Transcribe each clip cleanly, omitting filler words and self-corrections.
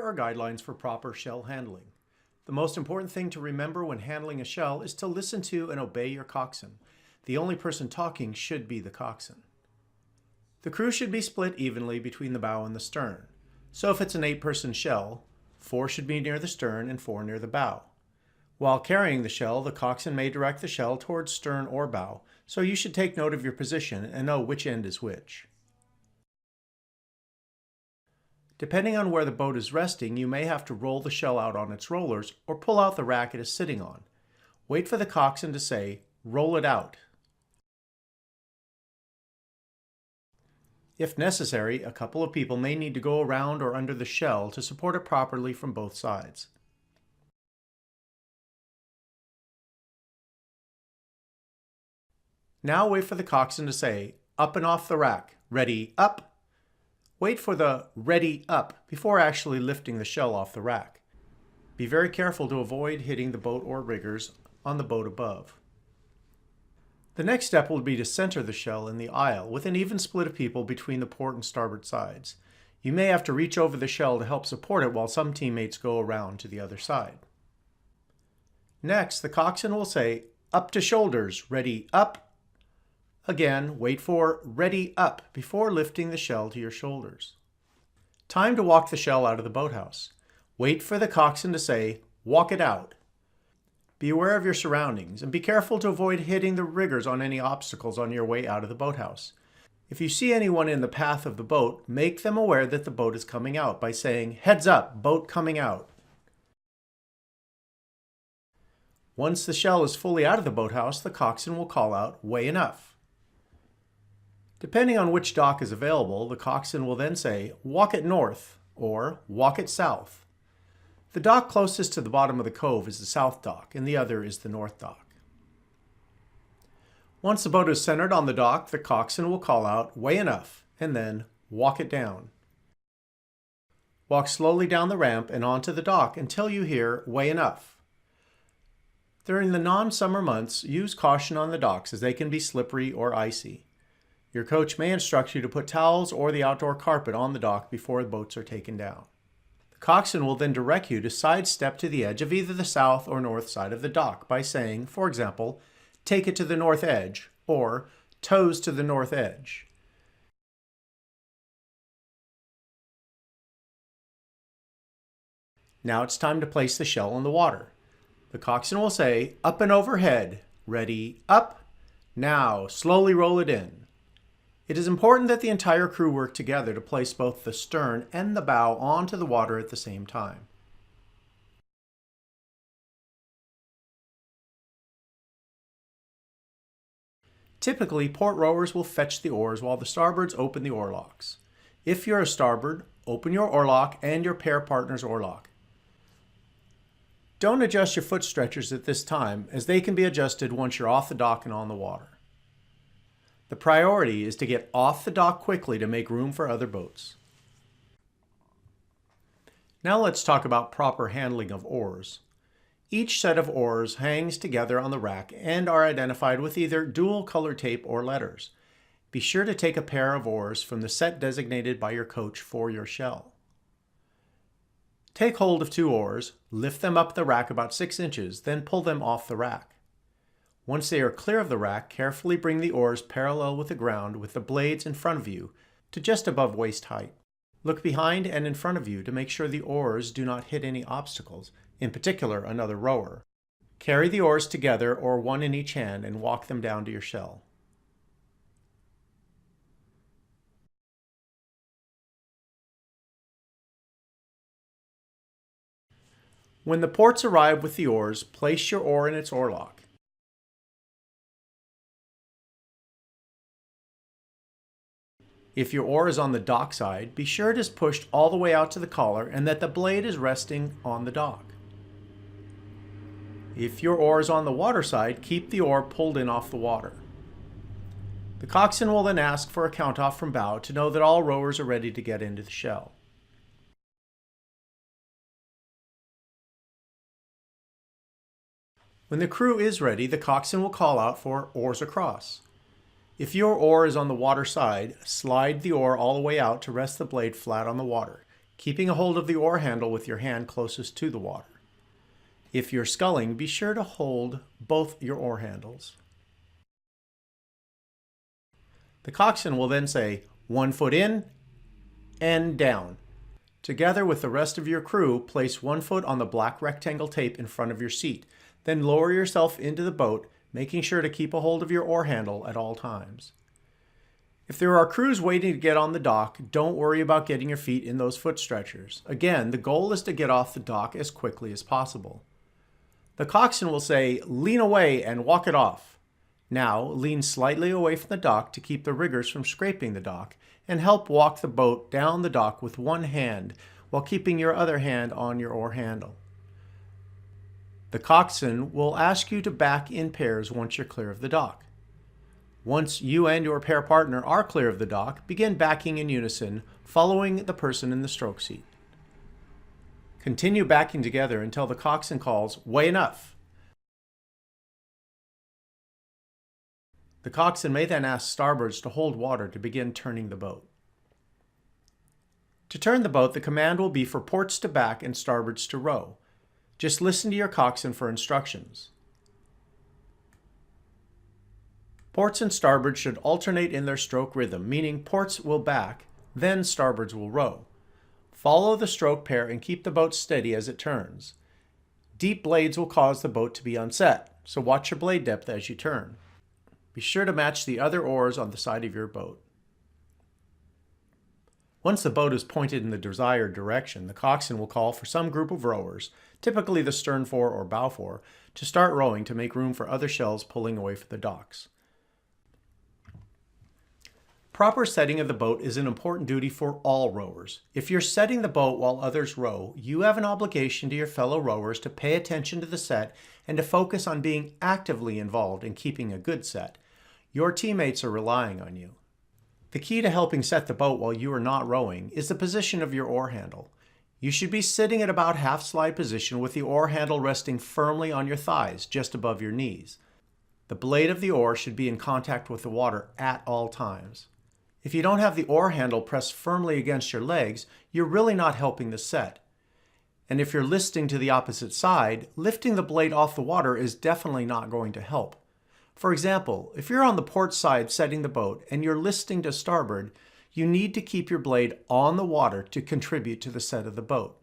are guidelines for proper shell handling. The most important thing to remember when handling a shell is to listen to and obey your coxswain. The only person talking should be the coxswain. The crew should be split evenly between the bow and the stern. So if it's an 8-person shell, 4 should be near the stern and 4 near the bow. While carrying the shell, the coxswain may direct the shell towards stern or bow, so you should take note of your position and know which end is which. Depending on where the boat is resting, you may have to roll the shell out on its rollers or pull out the rack it is sitting on. Wait for the coxswain to say, "Roll it out." If necessary, a couple of people may need to go around or under the shell to support it properly from both sides. Now wait for the coxswain to say, "Up and off the rack. Ready, up." Wait for the "ready, up" before actually lifting the shell off the rack. Be very careful to avoid hitting the boat or riggers on the boat above. The next step will be to center the shell in the aisle with an even split of people between the port and starboard sides. You may have to reach over the shell to help support it while some teammates go around to the other side. Next, the coxswain will say, "Up to shoulders, ready, up." Again, wait for "ready, up" before lifting the shell to your shoulders. Time to walk the shell out of the boathouse. Wait for the coxswain to say, "Walk it out." Be aware of your surroundings and be careful to avoid hitting the riggers on any obstacles on your way out of the boathouse. If you see anyone in the path of the boat, make them aware that the boat is coming out by saying, "Heads up, boat coming out." Once the shell is fully out of the boathouse, the coxswain will call out, "Weigh enough." Depending on which dock is available, the coxswain will then say, "Walk it north," or "Walk it south." The dock closest to the bottom of the cove is the south dock, and the other is the north dock. Once the boat is centered on the dock, the coxswain will call out, "Weigh enough," and then "Walk it down." Walk slowly down the ramp and onto the dock until you hear "Weigh enough." During the non-summer months, use caution on the docks as they can be slippery or icy. Your coach may instruct you to put towels or the outdoor carpet on the dock before the boats are taken down. The coxswain will then direct you to sidestep to the edge of either the south or north side of the dock by saying, for example, "Take it to the north edge," or "Toes to the north edge." Now it's time to place the shell in the water. The coxswain will say, "Up and overhead. Ready, up. Now slowly roll it in." It is important that the entire crew work together to place both the stern and the bow onto the water at the same time. Typically, port rowers will fetch the oars while the starboards open the oarlocks. If you're a starboard, open your oarlock and your pair partner's oarlock. Don't adjust your foot stretchers at this time, as they can be adjusted once you're off the dock and on the water. The priority is to get off the dock quickly to make room for other boats. Now let's talk about proper handling of oars. Each set of oars hangs together on the rack and are identified with either dual color tape or letters. Be sure to take a pair of oars from the set designated by your coach for your shell. Take hold of 2 oars, lift them up the rack about 6 inches, then pull them off the rack. Once they are clear of the rack, carefully bring the oars parallel with the ground with the blades in front of you to just above waist height. Look behind and in front of you to make sure the oars do not hit any obstacles, in particular another rower. Carry the oars together or one in each hand and walk them down to your shell. When the ports arrive with the oars, place your oar in its oarlock. If your oar is on the dock side, be sure it is pushed all the way out to the collar and that the blade is resting on the dock. If your oar is on the water side, keep the oar pulled in off the water. The coxswain will then ask for a count-off from bow to know that all rowers are ready to get into the shell. When the crew is ready, the coxswain will call out for "oars across." If your oar is on the water side, slide the oar all the way out to rest the blade flat on the water. keeping a hold of the oar handle with your hand closest to the water. If you're sculling, be sure to hold both your oar handles. The coxswain will then say, 1 foot in and down. Together with the rest of your crew, place 1 foot on the black rectangle tape in front of your seat. Then lower yourself into the boat, making sure to keep a hold of your oar handle at all times. If there are crews waiting to get on the dock, don't worry about getting your feet in those foot stretchers. Again, the goal is to get off the dock as quickly as possible. The coxswain will say, lean away and walk it off. Now, lean slightly away from the dock to keep the riggers from scraping the dock, and help walk the boat down the dock with one hand while keeping your other hand on your oar handle. The coxswain will ask you to back in pairs once you're clear of the dock. Once you and your pair partner are clear of the dock, begin backing in unison, following the person in the stroke seat. Continue backing together until the coxswain calls, "Way enough." The coxswain may then ask starboards to hold water to begin turning the boat. To turn the boat, the command will be for ports to back and starboards to row. Just listen to your coxswain for instructions. Ports and starboards should alternate in their stroke rhythm, meaning ports will back, then starboards will row. Follow the stroke pair and keep the boat steady as it turns. Deep blades will cause the boat to be unset, so watch your blade depth as you turn. Be sure to match the other oars on the side of your boat. Once the boat is pointed in the desired direction, the coxswain will call for some group of rowers, typically the stern fore or bow fore, to start rowing to make room for other shells pulling away from the docks. Proper setting of the boat is an important duty for all rowers. If you're setting the boat while others row, you have an obligation to your fellow rowers to pay attention to the set and to focus on being actively involved in keeping a good set. Your teammates are relying on you. The key to helping set the boat while you are not rowing is the position of your oar handle. You should be sitting at about half slide position with the oar handle resting firmly on your thighs, just above your knees. The blade of the oar should be in contact with the water at all times. If you don't have the oar handle pressed firmly against your legs, you're really not helping the set. And if you're listing to the opposite side, lifting the blade off the water is definitely not going to help. For example, if you're on the port side setting the boat and you're listing to starboard, you need to keep your blade on the water to contribute to the set of the boat.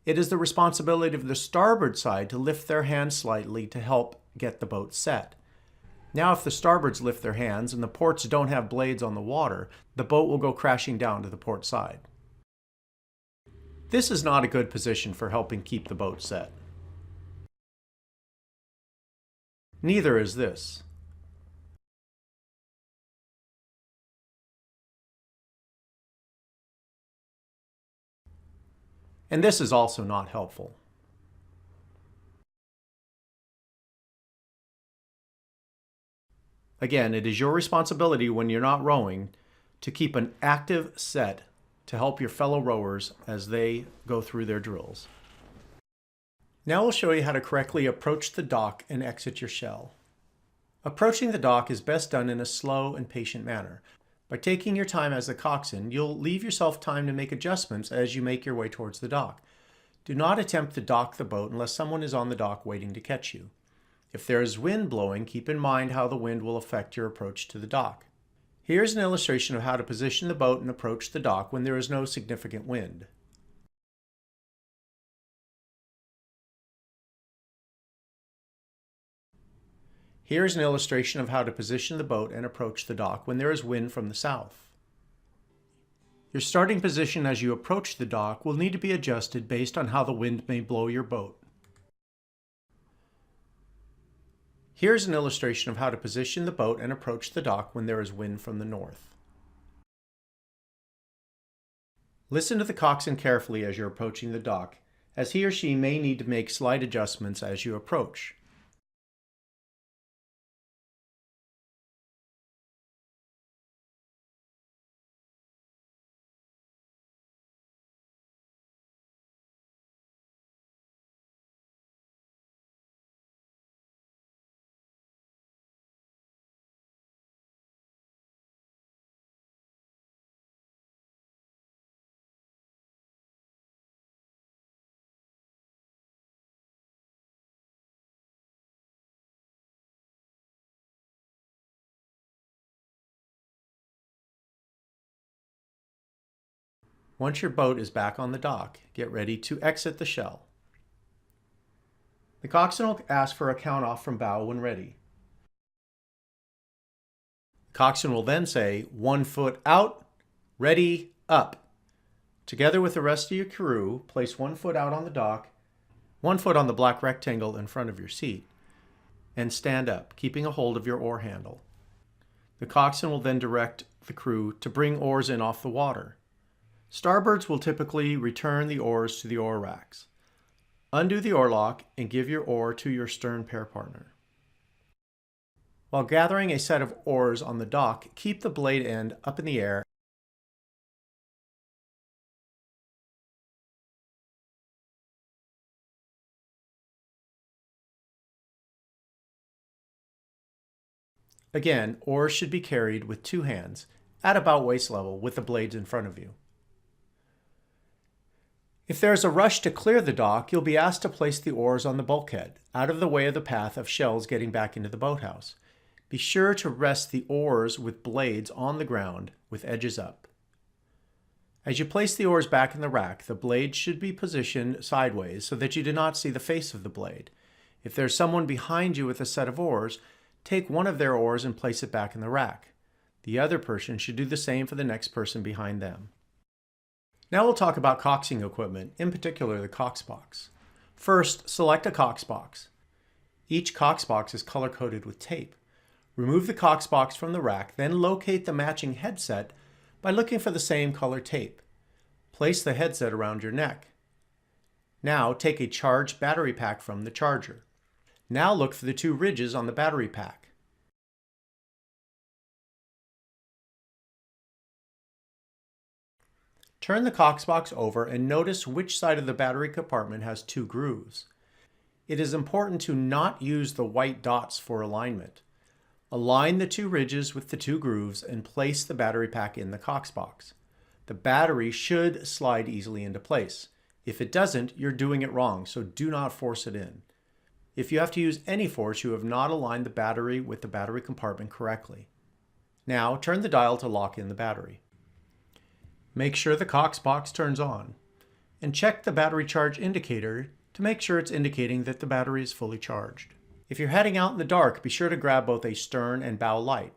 It is the responsibility of the starboard side to lift their hands slightly to help get the boat set. Now, if the starboards lift their hands and the ports don't have blades on the water, the boat will go crashing down to the port side. This is not a good position for helping keep the boat set. Neither is this. And this is also not helpful. Again, it is your responsibility when you're not rowing to keep an active set to help your fellow rowers as they go through their drills. Now we'll show you how to correctly approach the dock and exit your shell. Approaching the dock is best done in a slow and patient manner. By taking your time as the coxswain, you'll leave yourself time to make adjustments as you make your way towards the dock. Do not attempt to dock the boat unless someone is on the dock waiting to catch you. If there is wind blowing, keep in mind how the wind will affect your approach to the dock. Here's an illustration of how to position the boat and approach the dock when there is no significant wind. Here's an illustration of how to position the boat and approach the dock when there is wind from the south. Your starting position as you approach the dock will need to be adjusted based on how the wind may blow your boat. Here's an illustration of how to position the boat and approach the dock when there is wind from the north. Listen to the coxswain carefully as you're approaching the dock, as he or she may need to make slight adjustments as you approach. Once your boat is back on the dock, get ready to exit the shell. The coxswain will ask for a count off from bow when ready. The coxswain will then say, 1 foot out, ready, up. Together with the rest of your crew, place 1 foot out on the dock, 1 foot on the black rectangle in front of your seat, and stand up, keeping a hold of your oar handle. The coxswain will then direct the crew to bring oars in off the water. Starboards will typically return the oars to the oar racks. Undo the oar lock and give your oar to your stern pair partner. While gathering a set of oars on the dock, keep the blade end up in the air . Again, oars should be carried with 2 hands at about waist level with the blades in front of you. If there is a rush to clear the dock, you'll be asked to place the oars on the bulkhead, out of the way of the path of shells getting back into the boathouse. Be sure to rest the oars with blades on the ground with edges up. As you place the oars back in the rack, the blade should be positioned sideways so that you do not see the face of the blade. If there's someone behind you with a set of oars, take one of their oars and place it back in the rack. The other person should do the same for the next person behind them. Now we'll talk about coxing equipment, in particular the cox box. First, select a cox box. Each cox box is color-coded with tape. Remove the cox box from the rack, then locate the matching headset by looking for the same color tape. Place the headset around your neck. Now take a charged battery pack from the charger. Now look for the 2 ridges on the battery pack. Turn the cox box over and notice which side of the battery compartment has 2 grooves. It is important to not use the white dots for alignment. Align the 2 ridges with the 2 grooves and place the battery pack in the cox box. The battery should slide easily into place. If it doesn't, you're doing it wrong, so do not force it in. If you have to use any force, you have not aligned the battery with the battery compartment correctly. Now turn the dial to lock in the battery. Make sure the cox box turns on, and check the battery charge indicator to make sure it's indicating that the battery is fully charged. If you're heading out in the dark, be sure to grab both a stern and bow light.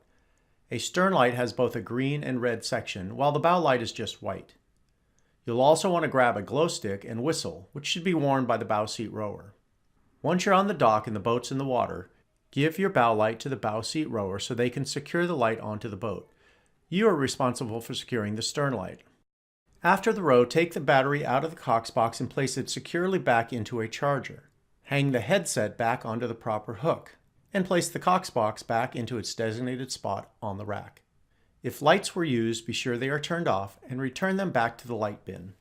A stern light has both a green and red section, while the bow light is just white. You'll also want to grab a glow stick and whistle, which should be worn by the bow seat rower. Once you're on the dock and the boat's in the water, give your bow light to the bow seat rower so they can secure the light onto the boat. You are responsible for securing the stern light. After the row, take the battery out of the cox box and place it securely back into a charger. Hang the headset back onto the proper hook, and place the cox box back into its designated spot on the rack. If lights were used, be sure they are turned off and return them back to the light bin.